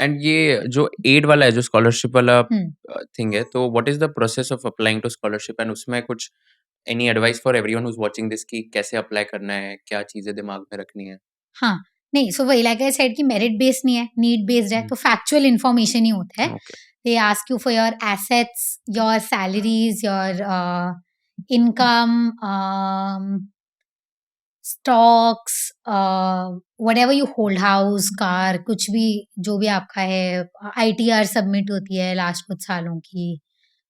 And ये जो add वाला है, जो स्कॉलरशिप वाला हम्म थिंग है, तो what is the process of applying to scholarship? And उसमें कुछ any advice for everyone who is watching this कि कैसे अप्लाई करना है, क्या चीजें दिमाग में रखनी है? हाँ, नहीं, सो वही लाइक आई सेड कि मेरिट बेस्ड नहीं है, नीड बेस्ड है, तो फैक्चुअल इन्फॉर्मेशन ही होता है. Okay. They ask you for your assets, your salaries, your income, stocks, whatever you hold, house, car, कुछ भी जो भी आपका है. आईटीआर सबमिट होती है लास्ट कुछ सालों की.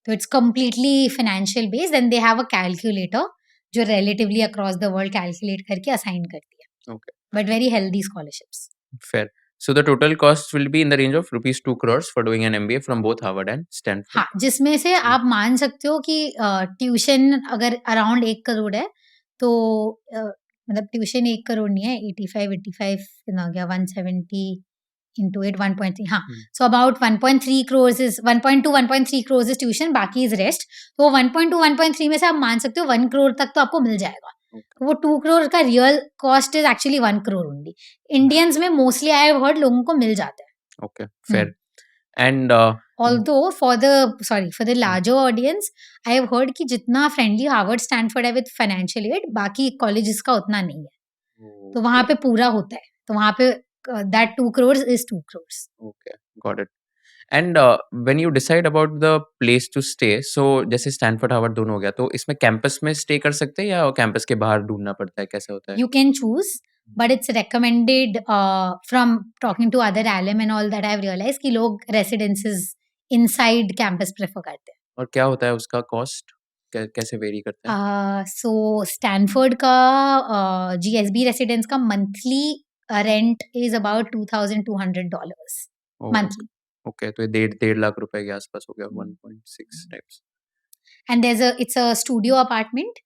तो it's completely financial based. And they have a calculator जो relatively across the world calculate करके असाइन करती है. Okay. But very healthy scholarships. Fair. So the total cost will be in the range of rupees 2 crores for doing an MBA from both Harvard and Stanford. हाँ, जिसमें से आप मान सकते हो कि ट्यूशन अगर अराउंड 1 करोड़ है, तो मतलब ट्यूशन 1 करोड़ नहीं है, 85 कितना हो गया, 170 इंटू 8, 1.3. हाँ, so about 1.3 crores is 1.2 1.3 crores is tuition, बाकी इज रेस्ट. तो 1.2 1.3 में से आप मान सकते हो 1 करोड़ तक तो आपको मिल जाएगा. तो वो 2 करोड़ का real cost is actually 1 crore only. Indians में मोस्टली आई हैव हर्ड लोगों को मिल जाता है. Okay, fair. And Although for the larger audience, I have heard कि जितना friendly Harvard, Stanford है with financial aid, बाकी colleges का उतना नहीं है. तो वहाँ पे पूरा होता है. तो वहाँ पे that 2 crores is 2 crores. Okay, got it. And when you decide about the place to stay, so जैसे स्टैनफोर्ड हार्वर्ड दोनों हो गया, तो इसमें कैंपस में स्टे कर सकते हैं या कैंपस के बाहर ढूंढना पड़ता है, कैसे होता है? You can choose, but it's recommended from talking to other alum and all that I have realized कि लोग residences inside campus prefer करते हैं. और क्या होता है उसका कॉस्ट, कैसे वेरी करता है? सो स्टैनफोर्ड का जीएसबी रेसिडेंस का monthly rent is about $2,200 monthly. Okay, तो ये 1.5 लाख रुपए के आसपास हो गया, 1.6 types. And it's a studio apartment,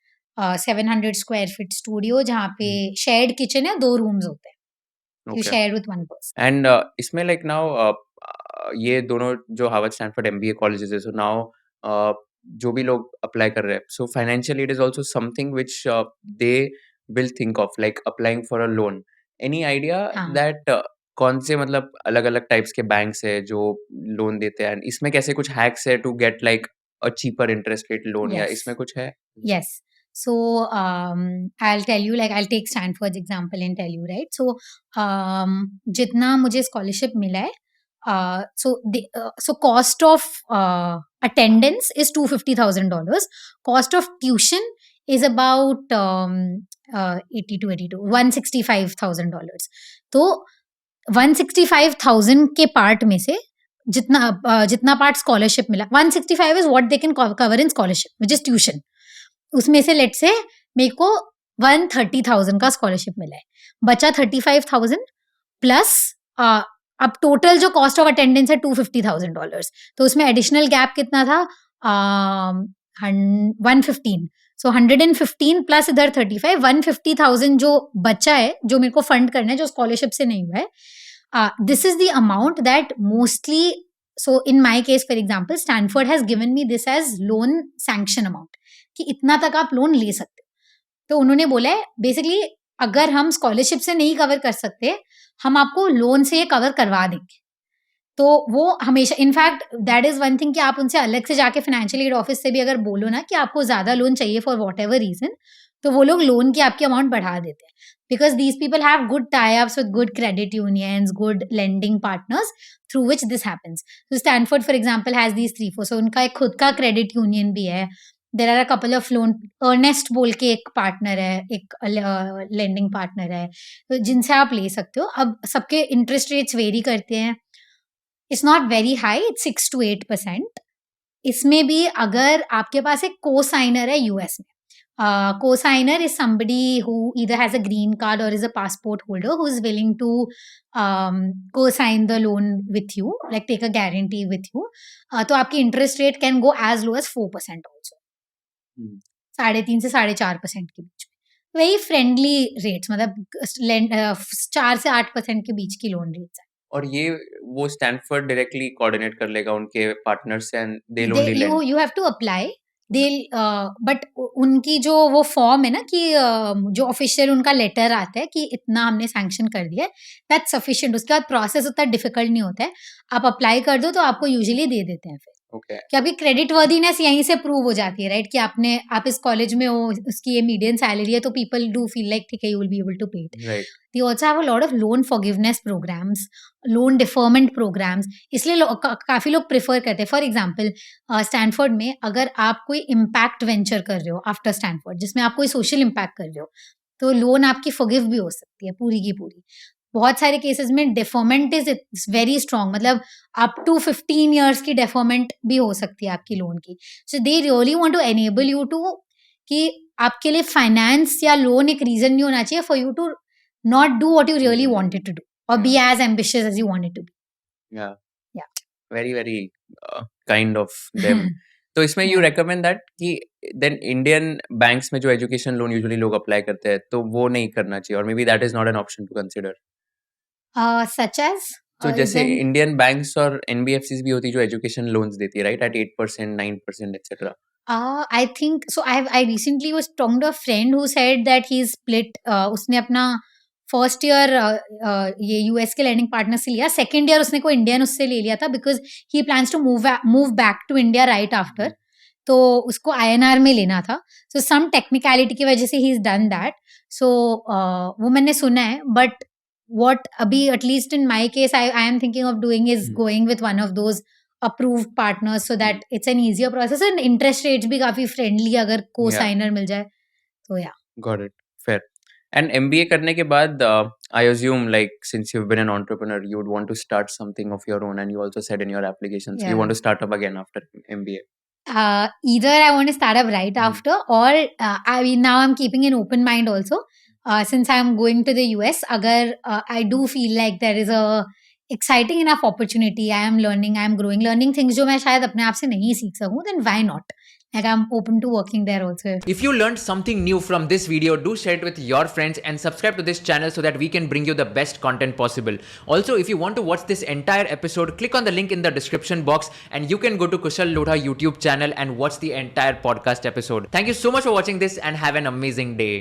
700 square feet studio, जहाँ पे शेयर्ड किचन है, 2 रूम्स होते हैं. You share with one person. And इसमें लाइक नाउ ये दोनों जो हार्वर्ड स्टैनफोर्ड एमबीए कॉलेजेस है, सो नाउ जो भी लोग अप्लाई कर रहे हैं, so financial aid is also something which they will think of like applying for a loan. Any idea हाँ. दैट कौन से मतलब अलग-अलग टाइप्स के बैंक्स है जो लोन देते हैं, एंड इसमें कैसे कुछ हैक्स है to get like a cheaper interest rate loan, या Yes. इसमें कुछ है? Yes. So I'll tell you, like I'll take Stanford's example and tell you, right? So जितना मुझे scholarship मिला है, so cost of attendance is $250,000. Cost of tuition is about 80 to 82 $165,000. तो 165,000 के पार्ट में से जितना पार्ट स्कॉलरशिप मिला, 165 is what they can cover in scholarship which is tuition. उसमें से लेट से मेरे को 130,000 का स्कॉलरशिप मिला है, बचा 35,000 प्लस अब टोटल जो कॉस्ट ऑफ अटेंडेंस है $250,000. तो उसमें एडिशनल गैप कितना था, 115. सो 115 प्लस इधर 35, 150,000 जो बचा है, जो मेरे को फंड करना है, जो स्कॉलरशिप से नहीं हुआ है. This is the amount that mostly, so in my case for example, Stanford has given me this as loan sanction amount कि इतना तक आप लोन ले सकते हो. तो उन्होंने बोला है बेसिकली अगर हम स्कॉलरशिप से नहीं कवर कर सकते, हम आपको लोन से ये कवर करवा देंगे. तो वो हमेशा, in fact that is one thing कि आप उनसे अलग से जाके फाइनेंशियल एड ऑफिस से भी अगर बोलो ना कि आपको ज्यादा लोन चाहिए फॉर वॉट एवर रीजन, तो वो लोग लोन की आपकी अमाउंट बढ़ा देते हैं. Because these people have good tie-ups with good credit unions, good lending partners through which this happens. So Stanford, for example, has these 3-4. So उनका एक खुद का credit union भी है. There are a couple of loan, Earnest बोल के एक partner है, एक lending partner है, तो जिनसे आप ले सकते हो. अब सबके interest rates vary करते हैं. It's not very high, it's 6 to 8%. इसमें भी अगर आपके पास एक co-signer है US में, co-signer is somebody who either has a green card or is a passport holder who is willing to co-sign the loan with you, like take a guarantee with you. तो आपकी interest rate can go as low as 4% also. 3.5 से 4.5% के बीच में. Very friendly rates, मतलब 4 से 8% के बीच की loan rates है. और ये वो स्टैनफोर्ड डायरेक्टली कोऑर्डिनेट कर लेगा उनके पार्टनर्स से, and they will only lend. You have to apply. They but उनकी जो वो फॉर्म है ना कि जो ऑफिशियल उनका लेटर आता है कि इतना हमने सैंक्शन कर दिया है, दैट सफिशिएंट। उसके बाद प्रोसेस उतना डिफिकल्ट नहीं होता है, आप अप्लाई कर दो तो आपको यूजुअली दे देते हैं फिर। ओके, कि आपकी क्रेडिट वर्दीनेस यहीं से प्रूव हो जाती है, राइट? कि आप इस कॉलेज में हो, उसकी ये मीडियन सैलरी है, तो पीपल डू फील लाइक ठीक है, you will be able to pay it. Right, they also have a lot of loan forgiveness programs, loan deferment programs, इसलिए काफी लोग प्रेफर करते हैं। फॉर एग्जाम्पल स्टैनफोर्ड में अगर आप कोई इम्पैक्ट वेंचर कर रहे हो आफ्टर स्टैनफोर्ड, जिसमें आप कोई सोशल इम्पैक्ट कर रहे हो, तो लोन आपकी फॉरगिव भी हो सकती है पूरी की पूरी। बहुत सारे केसेस में डेफरमेंट इज वेरी स्ट्रॉन्ग, मतलब अप टू 15 इयर्स की डेफरमेंट भी हो सकती है आपकी लोन की। So they really want to enable you to कि आपके लिए फाइनेंस या लोन एक रीजन नहीं होना चाहिए for you to not do what you really wanted to do और be as ambitious as you wanted to या be. Very very kind of them. तो इसमें यू या रिकमेंड दैट कि देन इंडियन बैंक्स में जो एजुकेशन लोन यूजुअली लोग apply करते हैं तो वो नहीं करना चाहिए, और maybe that is not an option to consider. Such as तो इज जैसे देन इंडियन बैंक्स और एनबीएफसीज भी होती है जो एजुकेशन लोन्स देती है, right, at 8%, 9%, etcetera. I think so. I recently was talking to a friend who said that he's split. उसने अपना फर्स्ट ईयर ये यूएस के लर्निंग पार्टनर से लिया, सेकेंड ईयर उसने कोई इंडियन उससे ले लिया था because he plans to move back to India right after. तो उसको आईएनआर में लेना था, सो सम टेक्निकलिटी की वजह से ही इज डन दैट। सो वो मैंने सुना है, बट what अभी at least in my case I am thinking of doing is going with one of those approved partners so that it's an easier process and interest rates भी काफी friendly अगर या co-signer मिल जाए तो या got it, fair. And MBA करने के बाद I assume like since you have been an entrepreneur you would want to start something of your own, and you also said in your application so you yeah want to start up again after MBA. either I want to start up right after or I mean now I'm keeping an open mind also since I'm going to the US agar I do feel like there is a exciting enough opportunity, I am learning, I am growing, learning things जो मैं शायद अपने आप से नहीं सीख सकूं, then why not, like I'm open to working there also. If you learned something new from this video, do share it with your friends and subscribe to this channel so that we can bring you the best content possible. Also, if you want to watch this entire episode, click on the link in the description box and you can go to Kushal Lodha YouTube channel and watch the entire podcast episode. Thank you so much for watching this and have an amazing day.